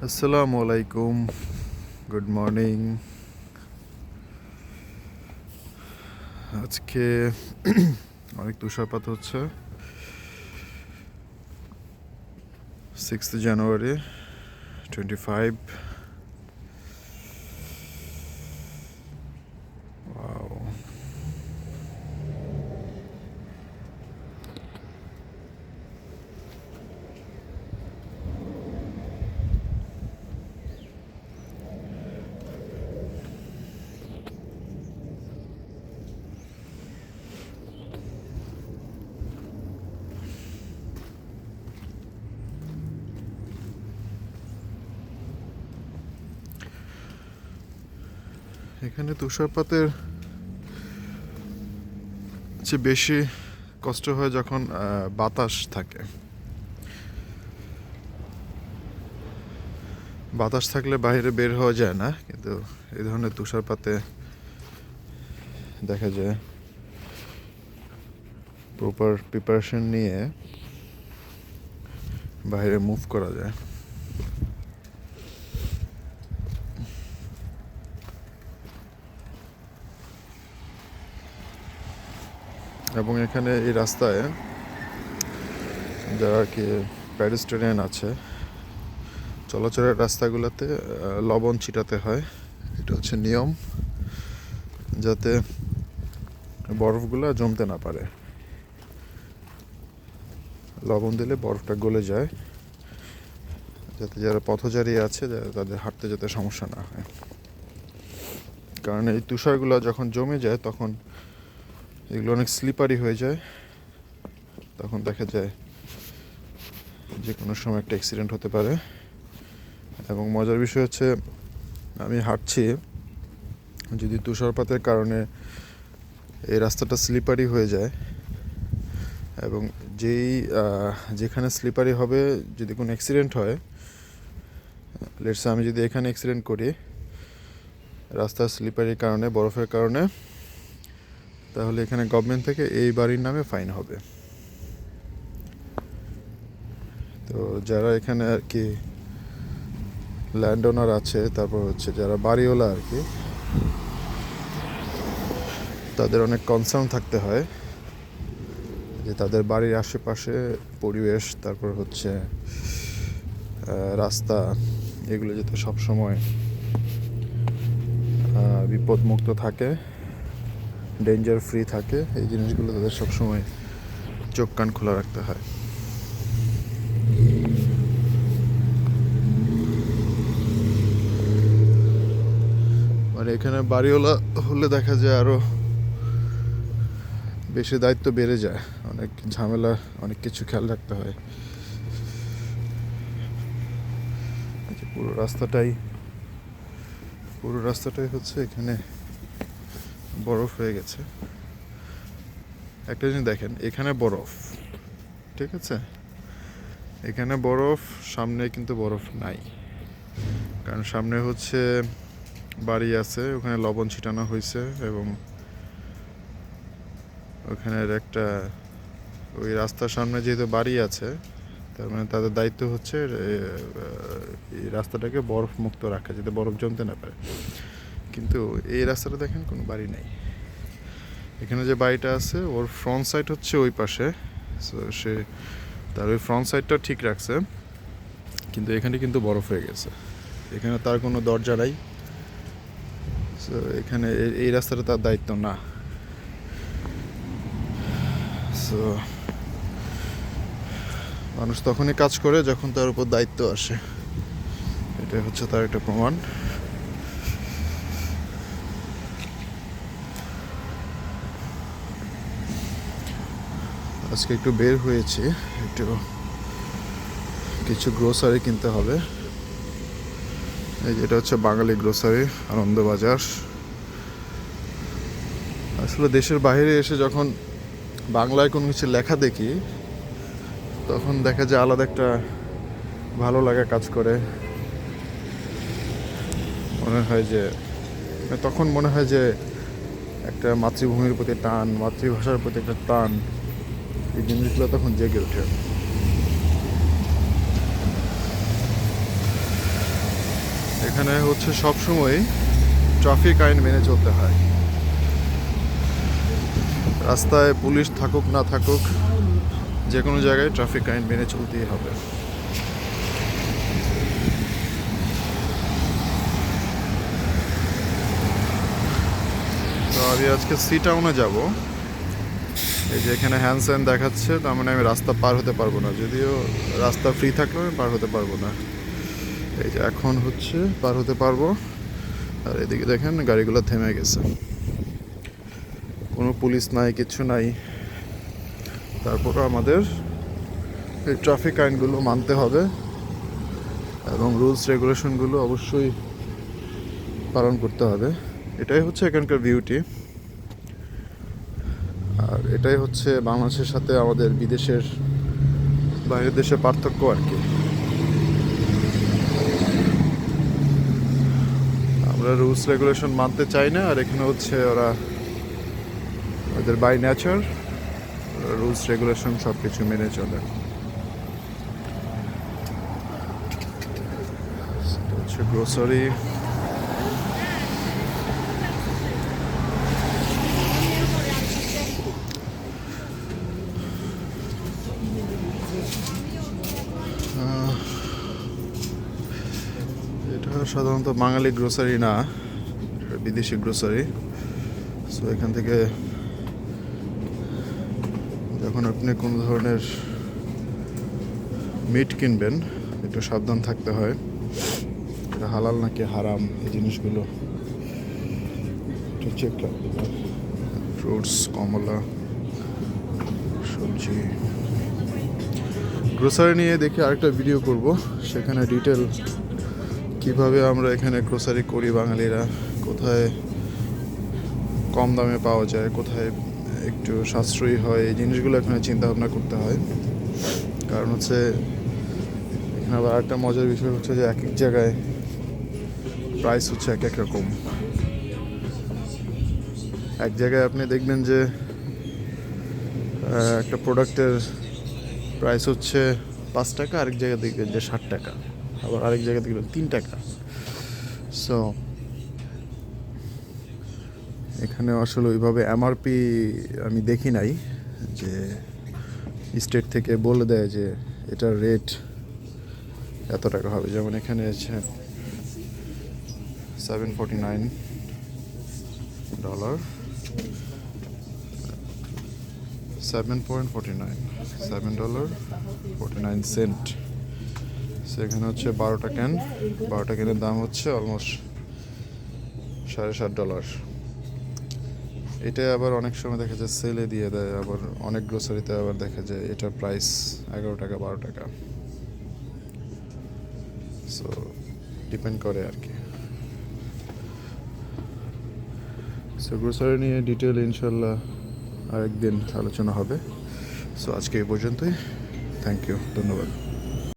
আসসালামু আলাইকুম, good morning. আজকে অনেক তুষারপাত হচ্ছে। 6 জানুয়ারি 25। ওয়াও। এখানে তুষারপাতের চেয়ে বেশি কষ্ট হয় যখন বাতাস থাকে। বাতাস থাকলে বাইরে বের হওয়া যায় না, কিন্তু এই ধরনের তুষারপাতে দেখা যায় প্রপার প্রিপারেশন নিয়ে বাইরে মুভ করা যায়। এবং এখানে এই রাস্তায় যারা আর কি প্যাডেস্ট্রিয়ান আছে, চলাচলের রাস্তাগুলোতে লবণ ছিটাতে হয়। এটা হচ্ছে নিয়ম, যাতে বরফগুলো জমতে না পারে। লবণ দিলে বরফটা গলে যায়, যাতে যারা পথচারী আছে তাদের হাঁটতে যেতে সমস্যা না হয়। কারণ এই তুষারগুলো যখন জমে যায় তখন এগুলো অনেক স্লিপারি হয়ে যায়, তখন দেখা যায় যে কোনো সময় একটা অ্যাক্সিডেন্ট হতে পারে। এবং মজার বিষয় হচ্ছে, আমি হাঁটছি, যদি তুষারপাতের কারণে এই রাস্তাটা স্লিপারি হয়ে যায় এবং যেখানে স্লিপারি হবে, যদি কোনো অ্যাক্সিডেন্ট হয়, লেটস আমি যদি এখানে অ্যাক্সিডেন্ট করি রাস্তার স্লিপারির কারণে, বরফের কারণে, তাহলে এখানে গভর্নমেন্ট থেকে এই বাড়ির নামে ফাইন হবে। তো যারা এখানে আর কি ল্যান্ড ওনার আছে, তারপর হচ্ছে যারা বাড়িওয়ালা আর কি, তাদের অনেক কনসার্ন থাকতে হয় যে তাদের বাড়ির আশেপাশে পরিবেশ, তারপর হচ্ছে রাস্তা, এগুলো যাতে সবসময় বিপদমুক্ত থাকে, ডেঞ্জার ফ্রি থাকে। এই জিনিসগুলো তাদের সবসময় চোখ কান খোলা রাখতে হয়। মানে এখানে বাড়িওয়ালা হলে দেখা যায় আরও বেশি দায়িত্ব বেড়ে যায়, অনেক ঝামেলা, অনেক কিছু খেয়াল রাখতে হয়। পুরো রাস্তাটাই হচ্ছে এখানে বরফ হয়ে গেছে। একটা জিনিস দেখেন, এখানে বরফ, ঠিক আছে, এখানে বরফ, সামনে কিন্তু বরফ নাই। কারণ সামনে হচ্ছে বাড়ি আছে, ওখানে লবণ ছিটানো হয়েছে এবং ওখানের একটা ওই রাস্তার সামনে যেহেতু বাড়ি আছে, তার মানে তাদের দায়িত্ব হচ্ছে এই রাস্তাটাকে বরফ মুক্ত রাখা, যাতে বরফ জমতে না পারে। কিন্তু এই রাস্তাটা দেখেন কোনো বাড়ি নেই। এখানে যে বাড়িটা আছে ওর ফ্রন্ট সাইড হচ্ছে ওই পাশে, সো সে তার ওই ফ্রন্ট সাইডটা ঠিক রাখছে, কিন্তু এখানে কিন্তু বরফ হয়ে গেছে। এখানে তার কোনো দরজা নাই, সো এখানে এই রাস্তাটা তার দায়িত্ব না। সো মানুষ তখনই কাজ করে যখন তার উপর দায়িত্ব আসে, এটা হচ্ছে তার একটা প্রমাণ। আজকে একটু বের হয়েছি, একটু কিছু গ্রোসারি কিনতে হবে। এই যেটা হচ্ছে বাঙালি গ্রোসারি, আনন্দবাজার। আসলে দেশের বাইরে এসে যখন বাংলায় কোনো কিছু লেখা দেখি, তখন দেখা যায় আলাদা একটা ভালো লাগা কাজ করে। তখন মনে হয় যে একটা মাতৃভূমির প্রতি টান, মাতৃভাষার প্রতি একটা টান, এই জিনিসগুলো তখন জেগে ওঠে। এখানে হচ্ছে সবসময় ট্রাফিক আইন মেনে চলতে হয়। রাস্তায় পুলিশ থাকুক না থাকুক, যে কোনো জায়গায় ট্রাফিক আইন মেনে চলতেই হবে। তো আমি আজকে সি টাউনে যাব। এই যে এখানে হ্যান্ড সাইন দেখাচ্ছে, তার মানে আমি রাস্তা পার হতে পারবো না। যদিও রাস্তা ফ্রি থাকলেও আমি পার হতে পারবো না। এই যে এখন হচ্ছে পার হতে পারবো। আর এদিকে দেখেন গাড়িগুলো থেমে গেছে, কোনো পুলিশ নাই, কিচ্ছু নাই। তারপরও আমাদের এই ট্রাফিক আইনগুলো মানতে হবে এবং রুলস রেগুলেশনগুলো অবশ্যই পালন করতে হবে। এটাই হচ্ছে এখানকার বিউটি। আর এটাই হচ্ছে বাংলাদেশের সাথে আমাদের বিদেশের, বাইরের দেশের পার্থক্য আর কি। আমরা রুলস রেগুলেশন মানতে চাই না, আর এখানে হচ্ছে ওরা ওদের বাই নেচার রুলস রেগুলেশন সব কিছু মেনে চলে। সেটা হচ্ছে গ্রোসারি। এটা সাধারণত বাঙালি গ্রোসারি না, এটা বিদেশি গ্রোসারি। সো এখান থেকে যখন আপনি কোনো ধরনের মিট কিনবেন একটু সাবধান থাকতে হয়, এটা হালাল নাকি হারাম এই জিনিসগুলো একটু চেক রাখতে হয়। ফ্রুটস, কমলা, সবজি। গ্রোসারি নিয়ে দেখি আরেকটা ভিডিও করব, সেখানে ডিটেল কিভাবে আমরা এখানে গ্রোসারি করি বাঙালিরা, কোথায় কম দামে পাওয়া যায়, কোথায় একটু সাশ্রয়ী হয়, এই জিনিসগুলো এখানে চিন্তা ভাবনা করতে হয়। কারণ হচ্ছে এখানে আবার একটা মজার বিষয় হচ্ছে যে এক এক জায়গায় প্রাইস হচ্ছে এক এক রকম। এক জায়গায় আপনি দেখবেন যে একটা প্রোডাক্টের প্রাইস হচ্ছে 5 টাকা, আরেক জায়গায় দেখবেন যে 60 টাকা, আবার আরেক জায়গায় দেখবেন 3 টাকা। সো এখানে আসলে ওইভাবে এমআরপি আমি দেখি নাই যে স্টেট থেকে বলে দেয় যে এটার রেট এত টাকা হবে। যেমন এখানে আছে $7.49, $7.49 সেখানে হচ্ছে 12টা ক্যান। 12টা ক্যানের দাম হচ্ছে অলমোস্ট $7.50। এটা আবার অনেক সময় দেখা যায় সেলে দিয়ে দেয়, আবার অনেক গ্রোসারিতে আবার দেখা যায় এটার প্রাইস 11 টাকা 12 টাকা। সো ডিপেন্ড করে আর কি। সো গ্রোসারি নিয়ে ডিটেল ইনশাল্লাহ আরেকদিন আলোচনা হবে। সো আজকে এই পর্যন্তই। থ্যাংক ইউ, ধন্যবাদ।